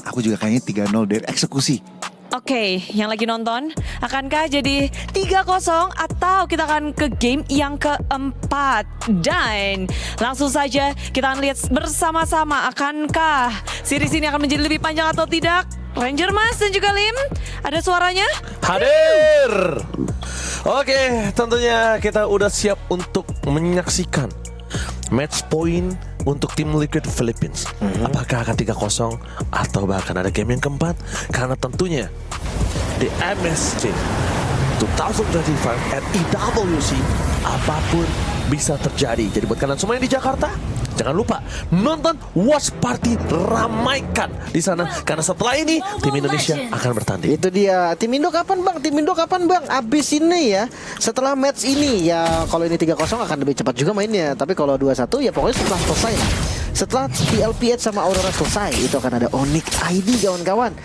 aku juga kayaknya 3-0 dari eksekusi. Oke, yang lagi nonton, akankah jadi 3-0 atau kita akan ke game yang keempat? Dan langsung saja kita akan lihat bersama-sama, akankah series ini akan menjadi lebih panjang atau tidak? Ranger Mas dan juga Lim, ada suaranya? Hadir. Oke, tentunya kita udah siap untuk menyaksikan match point untuk tim Liquid Philippines. Apakah akan 3-0 atau bahkan ada game yang keempat? Karena tentunya di MSC 2025 at EWC apapun bisa terjadi. Jadi buat kalian semua yang di Jakarta, jangan lupa nonton Watch Party, ramaikan di sana karena setelah ini tim Indonesia akan bertanding. Itu dia. Tim Indo kapan bang? Tim Indo kapan bang? Abis ini ya. Setelah match ini ya, kalau ini 3-0 akan lebih cepat juga mainnya. Tapi kalau 2-1 ya pokoknya setelah selesai lah. Setelah PLPH sama Aurora selesai, itu akan ada Onyx ID kawan-kawan.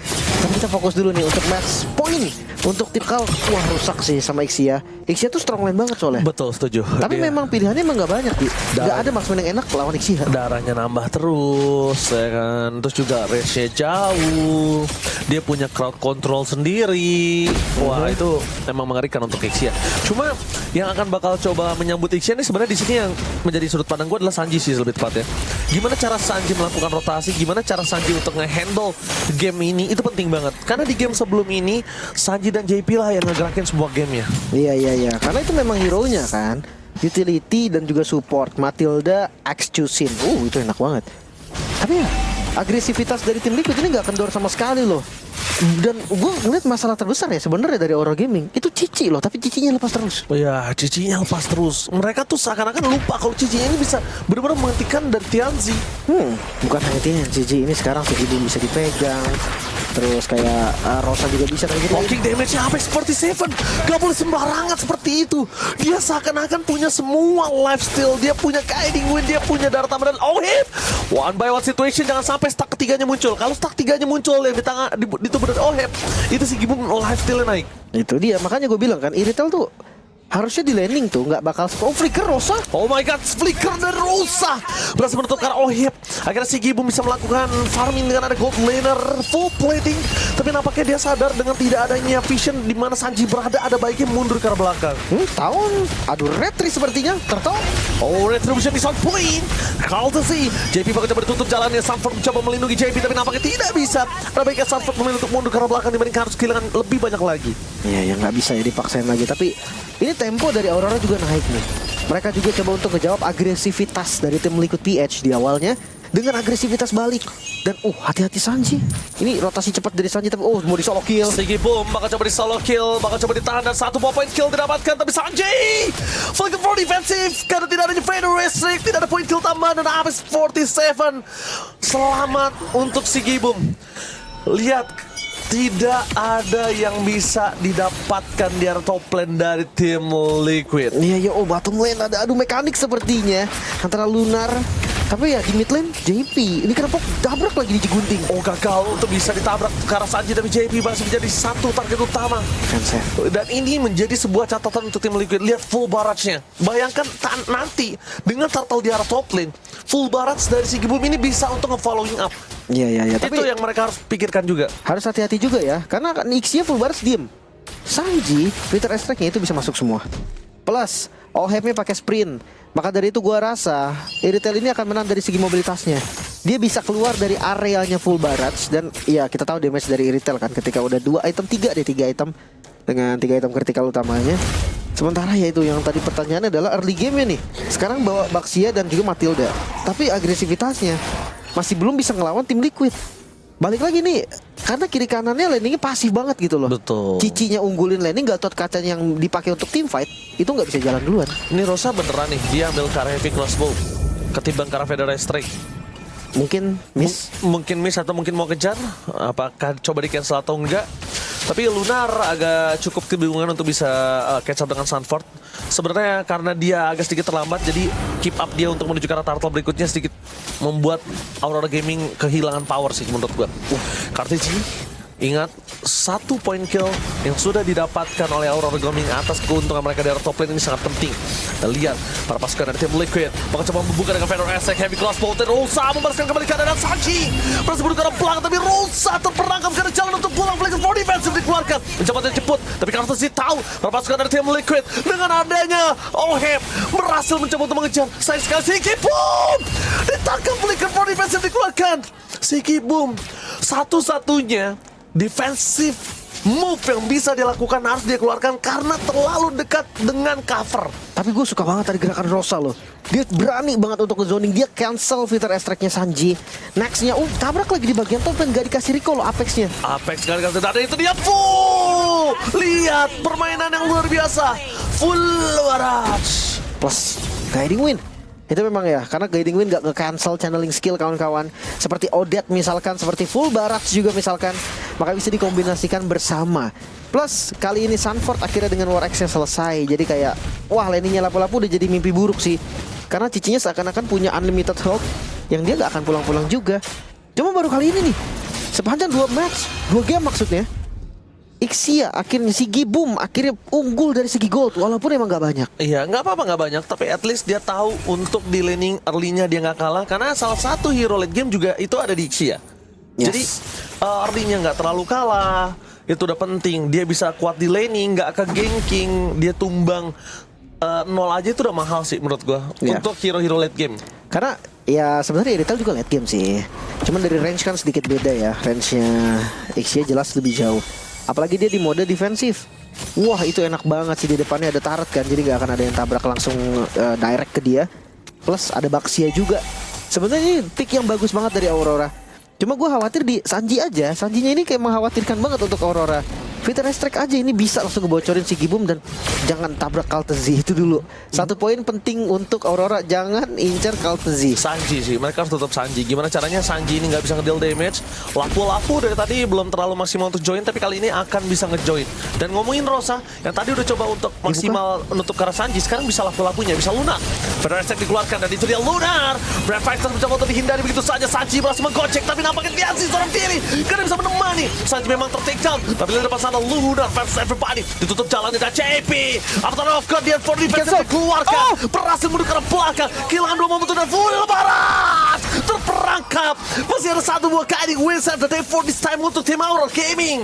Tapi kita fokus dulu nih untuk match point. Untuk tim Kal, wah rusak sih sama Ixia. Ixia tuh strong line banget soalnya. Betul, setuju. Tapi memang pilihannya emang gak banyak, gak ada marksman yang enak lawan Ixia. Darahnya nambah terus, ya kan. Terus juga range-nya jauh. Dia punya crowd control sendiri. Wah, itu emang mengerikan untuk Ixia. Cuma yang akan bakal coba menyambut Ixia ini sebenarnya di sini yang menjadi sudut pandang gue adalah Sanji sih lebih tepatnya. Gimana cara Sanji melakukan rotasi, gimana cara Sanji untuk nge-handle game ini, itu penting banget. Karena di game sebelum ini Sanji dan JP lah yang ngegerakin sebuah game ya. Iya. Karena itu memang hero-nya kan. Utility dan juga support. Matilda, Axusin. Itu enak banget. Tapi ya, agresivitas dari tim Liquid ini gak kendor sama sekali loh. Dan gue ngeliat masalah terbesar ya sebenarnya dari Aurora Gaming itu Cici loh, tapi Cicinya lepas terus. Oh ya, Cicinya lepas terus. Mereka tuh seakan-akan lupa kalau Cicinya ini bisa benar-benar menghentikan dari Tianzi. Bukan hanya Tianzi, Cici ini sekarang Sugibun bisa dipegang. Terus kayak Rosa juga bisa kayak gitu. Blocking damage-nya sampai seperti Seven. Gak boleh sembarangan seperti itu. Dia seakan-akan punya semua lifesteal. Dia punya Guiding Wind, dia punya darah tambahan. Oh hit! One by one situation, jangan sampai stack ketiganya muncul. Kalau stack tiganya muncul yang di tangan di tubuh dari Oheb, itu si Gibum lifesteal-nya naik. Itu dia, makanya gue bilang kan Iritel tuh harusnya di landing tuh nggak bakal flicker Rosa. Oh my god, flicker dari Rosa berhasil menutupkan Oheb. Akhirnya si Gibum bisa melakukan farming dengan ada gold laner full plating. Tapi nampaknya dia sadar dengan tidak adanya vision di mana Sanji berada, ada baiknya mundur ke arah belakang. Aduh retri sepertinya tertol. Oh, retribution di sound point. Courtesy. JP bakal coba ditutup jalannya. Sanford mencoba melindungi JP tapi nampaknya tidak bisa. Ada baiknya Sanford memilih untuk mundur ke arah belakang dibandingkan harus kehilangan lebih banyak lagi. Iya, ya nggak bisa ya dipaksain lagi. Tapi ini tempo dari Aurora juga naik nih. Mereka juga coba untuk ngejawab agresivitas dari tim Liquid PH di awalnya dengan agresivitas balik. Dan hati-hati Sanji. Ini rotasi cepat dari Sanji tapi mau di solo kill. Sigi Boom bakal coba di solo kill, bakal coba ditahan dan satu point kill didapatkan, tapi Sanji flank for defensif karena tidak adanya Vader Restrict, tidak ada point kill tambahan dan habis 47. Selamat untuk Sigi Boom. Lihat, tidak ada yang bisa didapatkan di area top lane dari tim Liquid. Iya, bottom lane ada adu mekanik sepertinya antara Lunar. Tapi ya di mid lane JP ini kenapa dabrak lagi di gunting. Oh, gagal untuk bisa ditabrak ke arah Sanji, tapi JP masih menjadi satu target utama. Dan ini menjadi sebuah catatan untuk tim Liquid. Lihat full barrage-nya. Bayangkan nanti dengan turtle di arah top lane, full barrage dari si Gibum ini bisa untuk nge-following up. Iya. Itu Tapi yang mereka harus pikirkan juga. harus hati-hati juga ya, karena Ixia full barrage diem. Sanji, Twitter extract-nya itu bisa masuk semua. Plus, Oheb-nya pakai sprint. Maka dari itu gua rasa Iritel ini akan menang dari segi mobilitasnya. Dia bisa keluar dari areanya full barrage. Dan ya kita tahu damage dari Iritel kan ketika udah 2 item, 3 item dengan 3 item kritikal utamanya. Sementara ya itu yang tadi pertanyaannya adalah early game-nya nih. Sekarang bawa Baxia dan juga Matilda. Tapi agresivitasnya masih belum bisa ngelawan tim Liquid. Balik lagi nih, karena kiri kanannya landingnya pasif banget gitu loh. Betul. Cicinya unggulin landing, Gatot kacanya yang dipakai untuk team fight itu nggak bisa jalan duluan. Ini Rosa beneran nih, dia ambil ke arah heavy crossbow ketimbang ke arah Vader Restrict. Mungkin miss. Mungkin miss atau mungkin mau kejar. Apakah coba di cancel atau enggak? Tapi Lunar agak cukup kebingungan untuk bisa catch up dengan Sanford. Sebenarnya karena dia agak sedikit terlambat, jadi keep up dia untuk menuju ke arah turtle berikutnya sedikit membuat Aurora Gaming kehilangan power sih menurut gua. Kartiji, ingat 1 point kill yang sudah didapatkan oleh Aurora Gaming atas keuntungan mereka dari top lane ini sangat penting. Kita lihat para pasukan dari tim Liquid mencoba membuka dengan Fenrir Esek, Heavy Crossbow, dan Rosa membalaskan kembali keadaan Sanji. Berhasil bunuh ke arah belakang, tapi Rosa terperangkap karena jalan untuk pulang. Flex for defensive dikeluarkan, mencoba jemput, tapi Carlos tahu para pasukan dari tim Liquid dengan adanya Oheb berhasil mencoba untuk mengejar. Sayang sekali Siki Boom ditangkap, Flicker for defensive dikeluarkan. Siki Boom satu-satunya defensive move yang bisa dilakukan harus dia keluarkan karena terlalu dekat dengan cover. Tapi gue suka banget tadi gerakan Rosa loh. Dia berani banget untuk nge-zoning. Dia cancel Fitter Astrek-nya Sanji. Next-nya, tabrak lagi di bagian top dan gak dikasih recall loh Apex-nya. Apex sekali kasih ada itu dia full. Lihat permainan yang luar biasa. Full Barrage. Plus Guiding Wind. Itu memang ya, karena Guiding Wind gak nge-cancel channeling skill kawan-kawan. Seperti Odette misalkan, seperti Full Barrage juga misalkan. Maka bisa dikombinasikan bersama. Plus kali ini Sanford akhirnya dengan War X-nya selesai. Jadi kayak, wah lainnya lapu-lapu udah jadi mimpi buruk sih. Karena cicinya seakan-akan punya unlimited health yang dia gak akan pulang-pulang juga. Cuma baru kali ini nih, sepanjang 2 match, 2 game maksudnya, Ixia akhirnya Sigi Boom akhirnya unggul dari segi gold walaupun emang gak banyak. Iya, nggak apa-apa nggak banyak, tapi at least dia tahu untuk di laning early-nya dia nggak kalah karena salah satu hero late game juga itu ada di Ixia. Yes. Jadi early-nya nggak terlalu kalah, itu udah penting. Dia bisa kuat di laning, nggak ke ganking, dia tumbang 0 aja itu udah mahal sih menurut gua untuk hero-hero late game. Karena ya sebenarnya Retail juga late game sih. Cuman dari range kan sedikit beda ya. Range-nya Ixia jelas lebih jauh. Apalagi dia di mode defensif. Wah itu enak banget sih, di depannya ada turret kan, jadi nggak akan ada yang tabrak langsung direct ke dia. Plus ada Baxia juga. Sebenarnya ini pick yang bagus banget dari Aurora. Cuma gue khawatir di Sanji aja. Sanjinya ini kayak mengkhawatirkan banget untuk Aurora. Fitter Strike aja ini bisa langsung ngebocorin si Gibum dan jangan tabrak Kaltezi itu dulu. 1 poin penting untuk Aurora, jangan incer Kaltezi. Sanji sih, mereka harus tutup Sanji. Gimana caranya Sanji ini nggak bisa ngedeal damage? Lapu-lapu dari tadi belum terlalu maksimal untuk join, tapi kali ini akan bisa ngejoin. Dan ngomongin Rosa, yang tadi udah coba untuk maksimal menutup ke arah Sanji, sekarang bisa lapu-lapunya, bisa lunar. Fitter Strike dikeluarkan dan itu dia lunar. Brave Fighter mencoba untuk dihindari begitu saja. Sanji berhasil menggocek, tapi nampaknya Fianzi seorang diri karena bisa menemani. Sanji memang ter-take down, tapi di depan sana lunar versus everybody. Ditutup jalannya dari JP. After of God, dia for defense dikeluarkan. Berhasil mundur ke arah belakang. Kehilangan 2 momentum dan full Barrage terperangkap. Masih ada 1 buah Guiding Wind and the day for this time untuk tim Aurora Gaming.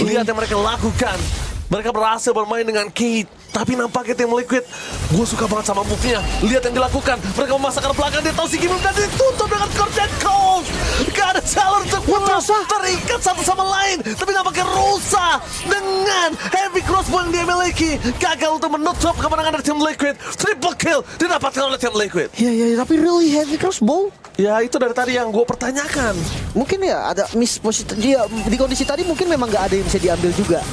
Lihat yang mereka lakukan. Mereka berhasil bermain dengan Kate. Tapi nampaknya tim Liquid, gue suka banget sama move-nya. Lihat yang dilakukan. Mereka memasang ke belakang, dia tahu si Gimum dan ditutup dengan Corten Cold. Gak ada jalan untuk pulang. Terikat satu sama lain. Tapi nampaknya Rosa dengan heavy crossbow yang dia miliki gagal untuk menutup kemenangan dari tim Liquid. Triple kill didapatkan oleh tim Liquid. Ya, tapi really heavy crossbow. Ya itu dari tadi yang gue pertanyakan. Mungkin ya ada miss posisi dia di kondisi tadi, mungkin memang nggak ada yang bisa diambil juga.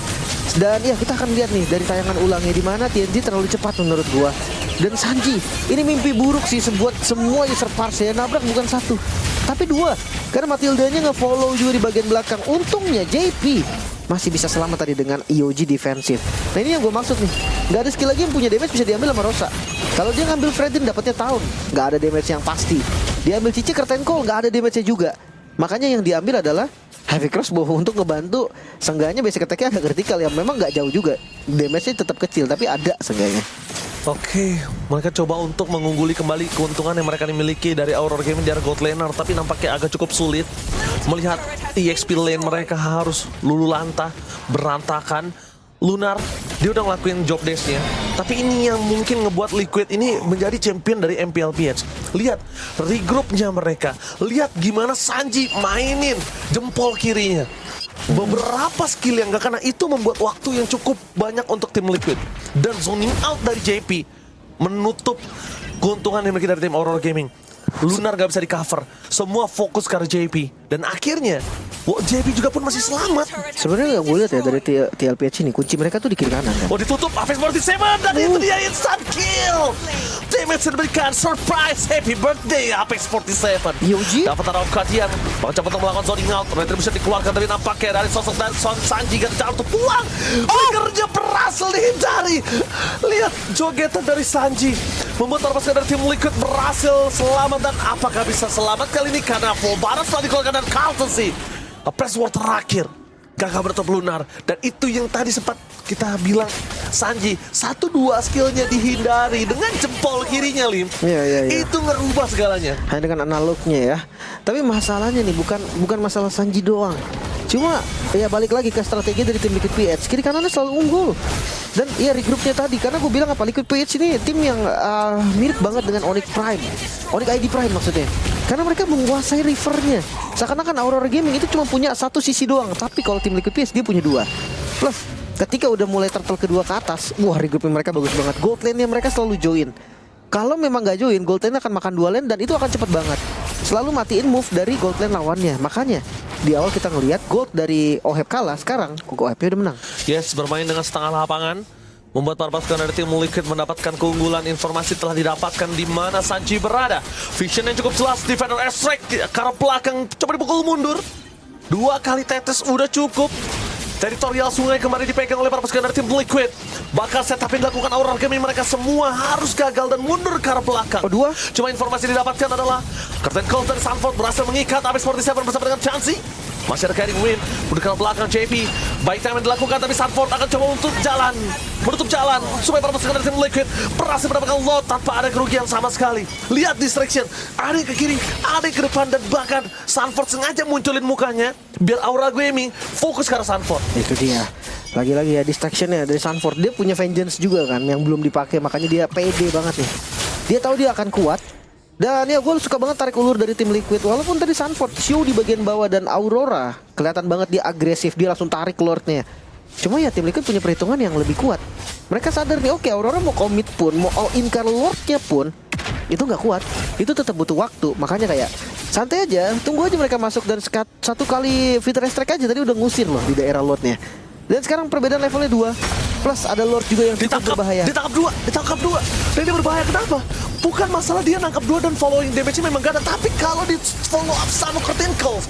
Dan ya kita akan lihat nih dari tayangan ulangnya di mana TNG terlalu cepat menurut gua. Dan Sanji ini mimpi buruk sih buat semua user parse ya, nabrak bukan 1 tapi 2 karena Matildanya nge-follow juga di bagian belakang. Untungnya JP masih bisa selamat tadi dengan EOG defensif. Nah ini yang gue maksud nih, nggak ada skill lagi yang punya damage bisa diambil sama Rosa. Kalau dia ngambil Fredin dapatnya tahun, nggak ada damage yang pasti. Dia ambil Cici Curtain Call, nggak ada damage-nya juga. Makanya yang diambil adalah heavy crossbow untuk ngebantu. Seenggaknya basic attack-nya ada vertikal yang memang nggak jauh juga. Damage-nya tetap kecil tapi ada seenggaknya. Oke, mereka coba untuk mengungguli kembali keuntungan yang mereka miliki dari Aurora Gaming di arah gold laner, tapi nampaknya agak cukup sulit melihat EXP lane mereka harus lululantah, berantakan. Lunar, dia udah ngelakuin job desk-nya, tapi ini yang mungkin ngebuat Liquid ini menjadi champion dari MPLPH. Lihat regroupnya mereka, lihat gimana Sanji mainin jempol kirinya. Beberapa skill yang gak kena itu membuat waktu yang cukup banyak untuk tim Liquid. Dan zoning out dari JP menutup keuntungan yang dimiliki dari tim Aurora Gaming. Lunar gak bisa di cover, semua fokus ke arah JP. Dan akhirnya JP juga pun masih selamat. Sebenarnya yang gue lihat ya dari TLPH ini, kunci mereka tuh di kiri kanan kan. Oh ditutup Apex 47 dan itu dia instant kill. Damage yang diberikan, surprise, happy birthday Apex 47. Yoji dapat arah kadian, mencoba untuk melakukan zoning out. Retribution dikeluarkan tapi nampaknya dari sosok dan Sanji gak cara untuk pulang. Flickernya berhasil dihindari. Lihat jogetan dari Sanji membuat para pasukan dari tim Liquid berhasil selamat. Dan apakah bisa selamat kali ini karena full barrage telah dikeluarkan dan Kaltezi. Press war terakhir gagal menutup Lunar. Dan itu yang tadi sempat kita bilang, Sanji 1-2 skillnya dihindari dengan jempol kirinya, Lim. Iya. Itu ngerubah segalanya. Hanya dengan analognya ya. Tapi masalahnya nih bukan masalah Sanji doang. Cuma ya balik lagi ke strategi dari tim Liquid PH. Kiri kanannya selalu unggul. Dan ya regroupnya tadi, karena gue bilang apa, Liquid PH ini tim yang mirip banget dengan Onyx Prime, Onyx ID Prime maksudnya. Karena mereka menguasai rivernya. Seakan-akan Aurora Gaming itu cuma punya satu sisi doang, tapi kalau tim Liquid PH dia punya dua. Plus ketika udah mulai turtle kedua ke atas, wah regroupnya mereka bagus banget. Gold lane-nya mereka selalu join. Kalau memang gak join, gold lane akan makan 2 lane dan itu akan cepet banget. Selalu matiin move dari gold lane lawannya. Makanya di awal kita ngelihat gold dari OHEP kalah, sekarang OHEP-nya udah menang. Yes, bermain dengan setengah lapangan, membuat para pasukan dari tim Liquid mendapatkan keunggulan. Informasi telah didapatkan di mana Sanji berada. Vision yang cukup jelas, Defender Strike ke arah belakang, coba dipukul mundur. 2 kali tetes udah cukup. Teritorial sungai kembali dipegang oleh para pasukan dari tim Liquid. Bakal setup yang dilakukan Aurora Gaming, mereka semua harus gagal dan mundur ke arah belakang. Dua. Cuma informasi didapatkan adalah Captain Colt dari Sanford berhasil mengikat Abyss 47 bersama dengan Chansey. Masih ada Carrying Wind, mundur ke arah belakang JP. Baik time yang dilakukan, tapi Sanford akan coba untuk menutup jalan supaya para pasukan dari tim Liquid berhasil mendapatkan load tanpa ada kerugian sama sekali. Lihat distraction, ada yang ke kiri, ada yang ke depan, dan bahkan Sanford sengaja munculin mukanya biar Aurora Gaming fokus ke arah Sanford. Itu dia. Lagi-lagi ya distractionnya dari Sanford. Dia punya vengeance juga kan yang belum dipakai, makanya dia pede banget nih. Dia tahu dia akan kuat. Dan ya gue suka banget tarik ulur dari tim Liquid. Walaupun tadi Sanford show di bagian bawah dan Aurora kelihatan banget dia agresif, dia langsung tarik lordnya. Cuma ya tim Liquid punya perhitungan yang lebih kuat. Mereka sadar nih, oke, Aurora mau commit pun, mau all in ke lordnya pun, itu nggak kuat. Itu tetap butuh waktu. Makanya kayak santai aja, tunggu aja mereka masuk dan satu kali Fitter Strike aja tadi udah ngusir loh di daerah lordnya. Dan sekarang perbedaan levelnya 2. Plus ada Lord juga yang cukup berbahaya. Ditangkap dua. Dan dia berbahaya kenapa? Bukan masalah dia nangkap 2 dan following damage-nya memang gak ada, tapi kalau di follow up sama Curtain Cove,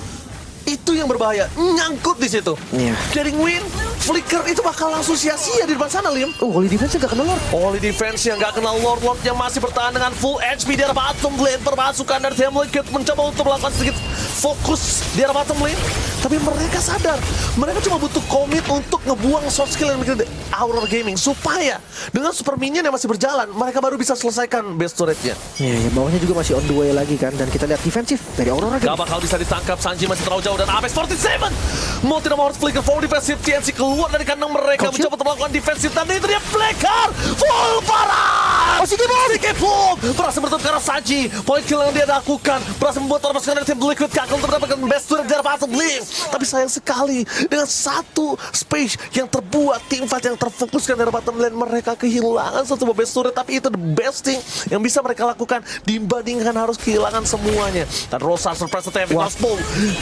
itu yang berbahaya, nyangkut di situ. Iya. Jadi win, flicker itu bakal langsung sia-sia di depan sana, Liam. Holy Defense gak kena Lord. Holy Defense yang gak kenal Lord-Lordnya masih bertahan dengan full HP di arah bottom lane. Permasukan dari tim Liquid mencoba untuk melakukan sedikit fokus di arah bottom lane. Tapi mereka sadar, mereka cuma butuh komit untuk ngebuang soft skill yang dimiliki Aurora Gaming, supaya dengan super minion yang masih berjalan, mereka baru bisa selesaikan base turret-nya. Iya, bawahnya juga masih on the way lagi kan. Dan kita lihat defensif dari Aurora Gak Gaming. bakal bisa ditangkap, Sanji masih terlalu jauh dan Abyss 47 mau tidak mau harus flicker full defensif. TNC keluar dari kandang mereka, mencoba untuk melakukan defensif, dan itu dia flicker full parah. Sikipum berhasil menutup ke arah Sanji. Point kill yang dia lakukan berhasil membuat para pasukan dari tim Liquid gagal untuk mendapatkan best turret dari bottom lane. Tapi sayang sekali, dengan satu space yang terbuat, tim fight yang terfokuskan dari bottom lane, mereka kehilangan satu best turret. Tapi itu the best thing yang bisa mereka lakukan dibandingkan harus kehilangan semuanya. Dan Rosa surprise attack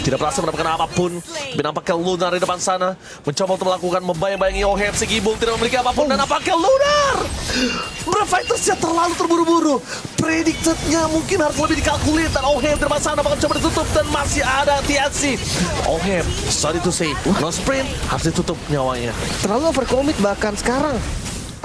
tidak berhasil mendapatkan apapun. Tapi nampaknya Lunar di depan sana mencoba untuk melakukan membayang-bayangi OHEP. Sigibung tidak memiliki apapun, dan nampaknya Lunar Brave-Fighters-nya terlalu terburu-buru. Predicted-nya mungkin harus lebih dikalkulir, dan OHEP di depan sana bakal coba ditutup, dan masih ada TNC. OHEP, sorry to say, no sprint, harus ditutup nyawanya. Terlalu overcommit bahkan sekarang.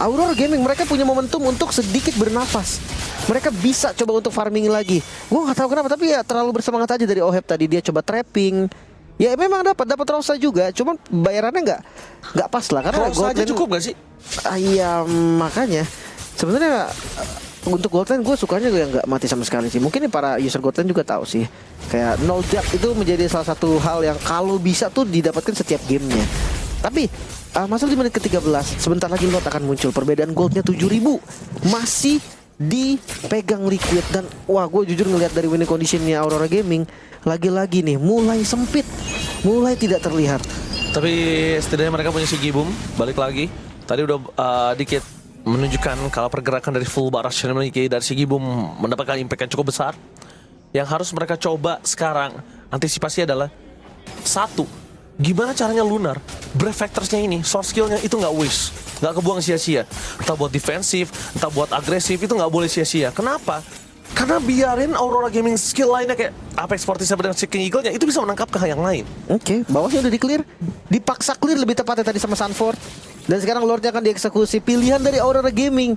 Aurora Gaming mereka punya momentum untuk sedikit bernafas. Mereka bisa coba untuk farming lagi. Gue nggak tahu kenapa, tapi ya terlalu bersemangat aja dari OHEP tadi. Dia coba trapping. Ya memang dapat Rosa juga, cuman bayarannya nggak pas lah, karena Rosa aja Goldland cukup gak sih? Iya, makanya sebenarnya untuk Goldland gue sukanya gue yang nggak mati sama sekali sih. Mungkin para user Goldland juga tahu sih, kayak no jab itu menjadi salah satu hal yang kalau bisa tuh didapatkan setiap gamenya. Tapi masuk di menit ke-13, sebentar lagi Lord akan muncul. Perbedaan goldnya 7.000 masih dipegang Liquid. Dan wah, gue jujur ngelihat dari winning conditionnya Aurora Gaming lagi-lagi nih mulai sempit, mulai tidak terlihat. Tapi setidaknya mereka punya Sigibum, balik lagi. Tadi udah dikit menunjukkan kalau pergerakan dari full Barash yang memiliki dari Sigibum mendapatkan impact yang cukup besar. Yang harus mereka coba sekarang antisipasi adalah satu, gimana caranya Lunar Brave Factors-nya ini, soft skill-nya itu nggak waste, nggak kebuang sia-sia. Entah buat defensif, entah buat agresif, itu nggak boleh sia-sia. Kenapa? Karena biarin Aurora Gaming skill lainnya kayak Apex 47 dan Seeking Eagle-nya itu bisa menangkap ke yang lain. Oke, bawahnya udah di-clear. Dipaksa clear lebih tepatnya tadi sama Sanford. Dan sekarang Lordnya akan dieksekusi. Pilihan dari Aurora Gaming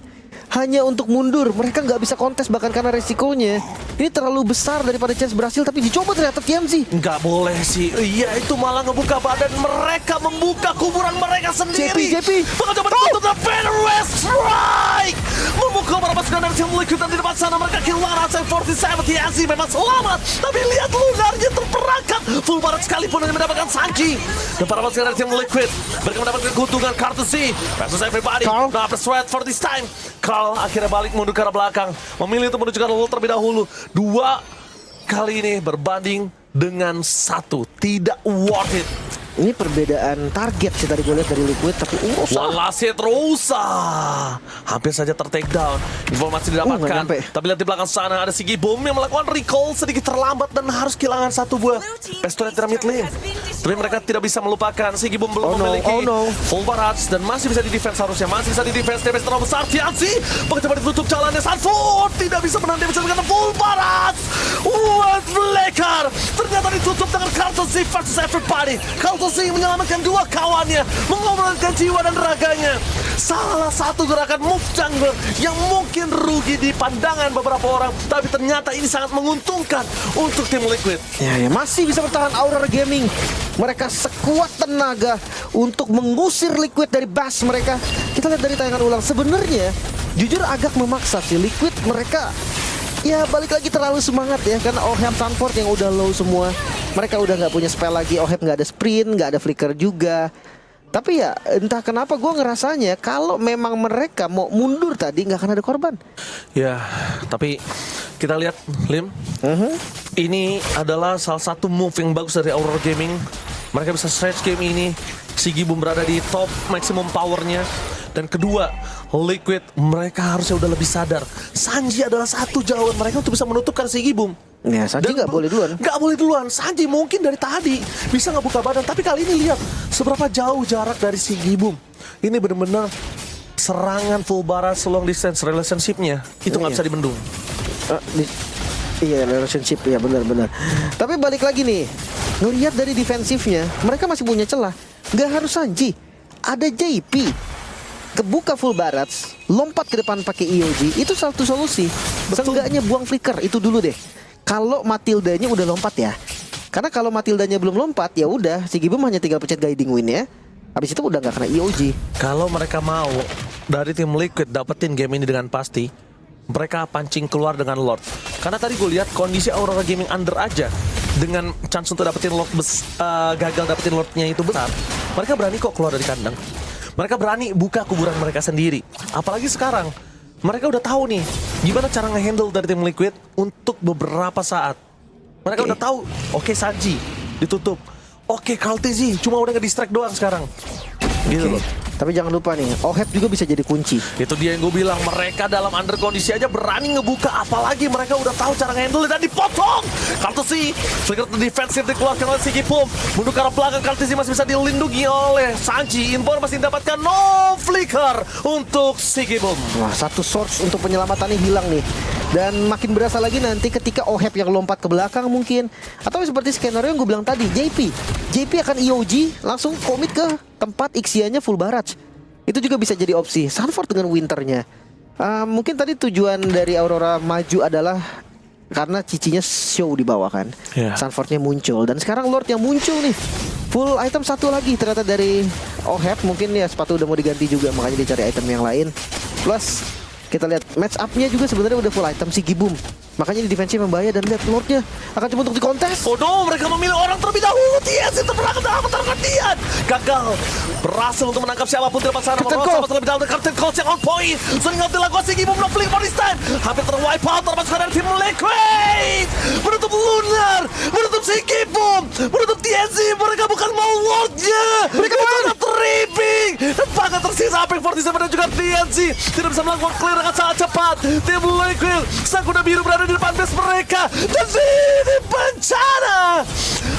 hanya untuk mundur. Mereka nggak bisa kontes bahkan karena resikonya ini terlalu besar daripada chance berhasil. Tapi dicoba ternyata TMZ. Nggak boleh sih. Iya, itu malah ngebuka badan mereka, membuka kuburan mereka sendiri. JP. Mencoba ditutup dan Federer strike. Memukul beberapa serangan dari tim Liquid dan di depan sana mereka kehilangan Ascent 47. TNC memang selamat. Tapi lihat lunarnya terperangkap. Full barat sekalipun hanya mendapatkan Sanji. Dan para pasukan dari tim Liquid mereka mendapatkan keuntungan courtesy versus everybody. Carl. Nah, sweat for this time. Carl akhirnya balik mundur ke arah belakang. Memilih untuk menunjukkan Lul terlebih dahulu. 2 kali ini berbanding dengan 1. Tidak worth it. Ini perbedaan target sih tadi gue lihat dari Liquid. Tapi Wallace Rosa hampir saja ter-take down. Informasi nggak didapatkan. nyampe. Tapi lihat di belakang sana ada Sigi Boom yang melakukan recall sedikit terlambat dan harus kehilangan 1 buah pistolet dari mid lane. Tapi mereka tidak bisa melupakan Sigi Boom belum memiliki full barrage dan masih bisa di-defense harusnya. Masih bisa di-defense. Damage terlalu besar. Tianzi mencoba ditutup jalannya. Sanford tidak bisa menang damage dengan full barrage. Flicker ternyata ditutup dengan courtesy versus everybody. Courtesy menyelamatkan 2 kawannya, mengorbankan jiwa dan raganya. Salah satu gerakan move jungle yang mungkin rugi di pandangan beberapa orang, tapi ternyata ini sangat menguntungkan untuk tim Liquid. Ya, masih bisa bertahan Aurora Gaming. Mereka sekuat tenaga untuk mengusir Liquid dari base mereka. Kita lihat dari tayangan ulang. Sebenarnya jujur agak memaksa sih Liquid. Mereka ya balik lagi terlalu semangat ya, karena Oham Sanford yang udah low semua. Mereka udah nggak punya spell lagi. Oham nggak ada sprint, nggak ada flicker juga. Tapi ya entah kenapa gue ngerasanya kalau memang mereka mau mundur tadi nggak akan ada korban. Ya, tapi kita lihat Lim, ini adalah salah satu move yang bagus dari Aurora Gaming. Mereka bisa stretch game ini. Sigi Boom berada di top maximum powernya. Dan kedua, Liquid mereka harusnya udah lebih sadar. Sanji adalah satu jalan mereka untuk bisa menutupkan Sigi Boom. Ya, Sanji nggak boleh duluan. Nggak boleh duluan. Sanji mungkin dari tadi bisa ngebuka badan, tapi kali ini lihat seberapa jauh jarak dari Sigi Boom. Ini benar-benar serangan full barrage long distance relationship-nya itu nggak bisa dibendung. Iya, relationship ya, benar-benar. Tapi balik lagi nih, ngelihat dari defensifnya, mereka masih punya celah. Nggak harus Sanji, ada JP. Kebuka full barrage, lompat ke depan pakai EOG, itu satu solusi. Seenggaknya buang flicker itu dulu deh. Kalau Matildanya udah lompat ya. Karena kalau Matildanya belum lompat, ya udah Sigi Boom hanya tinggal pencet guiding win ya. Habis itu udah nggak kena EOG. Kalau mereka mau dari tim Liquid dapetin game ini dengan pasti, mereka pancing keluar dengan Lord. Karena tadi gue lihat kondisi Aurora Gaming under aja, dengan chance untuk dapetin Lord gagal dapetin Lordnya itu besar. Mereka berani kok keluar dari kandang. Mereka berani buka kuburan mereka sendiri. Apalagi sekarang mereka udah tahu nih gimana cara ngehandle dari tim Liquid untuk beberapa saat. Mereka udah tahu. Oke, Sanji ditutup. Oke, Kaltizi cuma udah nge-distract doang sekarang. Gitu loh. Tapi jangan lupa nih, Ohep juga bisa jadi kunci. Itu dia yang gue bilang, mereka dalam under kondisi aja berani ngebuka, apalagi mereka udah tahu cara nge-handle dan dipotong. Kaltesi, flicker defensif dikeluarkan oleh Sigi Boom. Mundur ke arah belakang, Kaltesi masih bisa dilindungi oleh Sanji. Informasi mendapatkan no flicker untuk Sigi Boom. Wah, satu source untuk penyelamatannya hilang nih. Dan makin berasa lagi nanti ketika Ohep yang lompat ke belakang mungkin. Atau seperti skenario yang gue bilang tadi, JP akan EOG langsung komit ke tempat Ixia-nya full barrage. Itu juga bisa jadi opsi. Sanford dengan Winternya. Mungkin tadi tujuan dari Aurora maju adalah karena cicinya show di bawah kan. Sanfordnya muncul. Dan sekarang Lord yang muncul nih. Full item satu lagi ternyata dari Ohep. Mungkin ya sepatu udah mau diganti juga, makanya dicari item yang lain. Plus kita lihat match up-nya juga sebenarnya udah full item Sigi Boom. Makanya di defensive membahaya dan lihat Lordnya akan coba untuk dikontes. Oh no, mereka memilih orang terlebih dahulu. TNC terperangkap dalam perhatian. Gagal. Berhasil untuk menangkap siapapun di depan sana. Sama terlebih dahulu Captain Coach yang on point. Sering dilakukan Sigi Boom, no flick for this time. Hampir terwipe out, termasuk dari tim Liquid. Menutup Lunar, menutup Sigi Boom, menutup TNC. Mereka bukan mau Lordnya. Mereka mau tripping. Dan bahkan tersisa Apex 47 dan juga TNC tidak bisa melakukan clear dengan sangat cepat. Tim Liquid, sang kuda biru berada di depan base mereka. Dan ini bencana.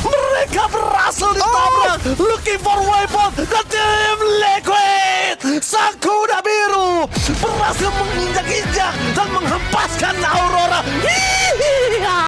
Mereka berhasil ditabrak. Looking for weapon. Dan tim Liquid, sang kuda biru, berhasil menginjak-injak dan menghempaskan Aurora.